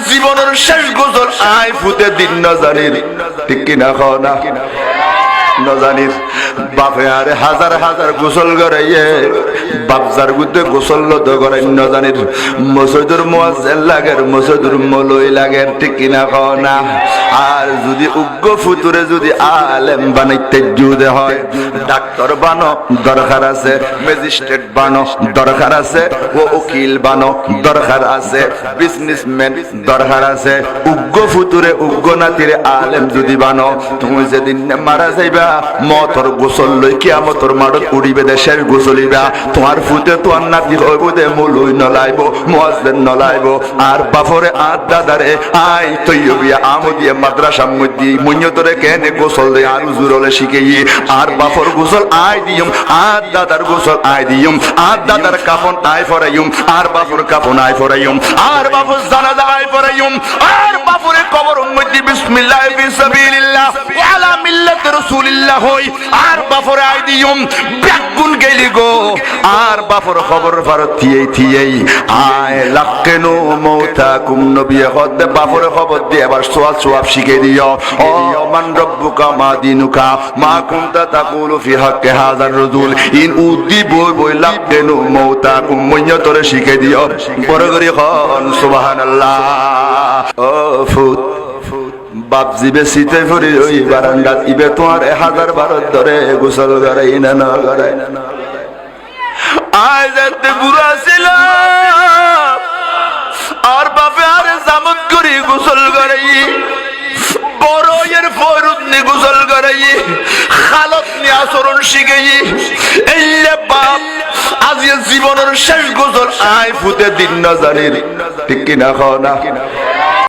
জীবনের শেষ গোসল আয় ফুতে দিন না জানির ঠিক কিনা খাও না নজানির বাপে আরে হাজার হাজার গোসল করাইয়ে বাপজার গুতে গোসল লত করাই নজানির মসজিদুর মুয়াজ্জিন লাগের মসজিদুর মৌলই লাগের ঠিক কিনা কও না আর যদি উগ্র ফুতুরে যদি আলেম বানাইতে জুদে হয় ডাক্তার বানো দরকার আছে ম্যাজিস্ট্রেট বানো দরকার আছে ও উকিল বানো দরকার আছে বিজনেসম্যান দরকার আছে উগ্র ফুতুরে উগ্র নাতিরে আলেম যদি বানো তুমি যেদিন মারা যাইবা মতর গোসল লই কিয়ামতর মাঠত উড়িবে দে শেষ গোসলিবা তোমার ফুতে তোমার নাতি হইব দে মৌলই নলাইব মুয়াজ্জিন নলাইব আর বাপরে আর দাদারে আই তৈয়বিয়া আমদিয়া মাদ্রাসা মধ্যে মুন্যতরে কেনে গোসল দে আর জুরলে শিখেই আর বাপর গোসল আই দিয়ম আর দাদার গোসল আই দিয়ম আর দাদার কাফন আই ফরাইম আর বাপর কাফন আই ফরাইম আর বাপর জানাজা আই ফরাইম আর বাপরে কবর মধ্যে বিসমিল্লাহ বিসাবিলিল্লাহ ওয়া আলা মিল্লাতি রাসূলিল্লাহ হই আর বাপরে আই দিয়ম ব্যাগুন গেলি গো আর বাপর খবর ফারত থিয়েই আয় লাকেনো মৌতাকুম নবী হদ বাপরে খবর দিয়ে আবার সোয়াব শিখে দিও ও মান রব্বুকা মা দিনুকা মা কুনতা তাকুলু ফি হাক্কি হাযার রাজুল ইন উদি বই লাকেনো মৌতাকুম মইয়তরে শিখে দিও বড় করে খন সুবহানাল্লাহ ও ফুত বাপ জিবে শীতে ফুরি ওই বারান্দাত ইবে তোমার 1012 ধরে গোসল করাই না না করাই আজ এতে বুড়া ছিল আর বাপে আরে জামত করি গোসল করাই বড় এর ফরুদ নি গোসল করাই খালত নি আচরণ শিখাই এই বাপ আজ জীবনের শেষ গোসল আয় ফুতে দিন না জানির ঠিক কিনা খাও না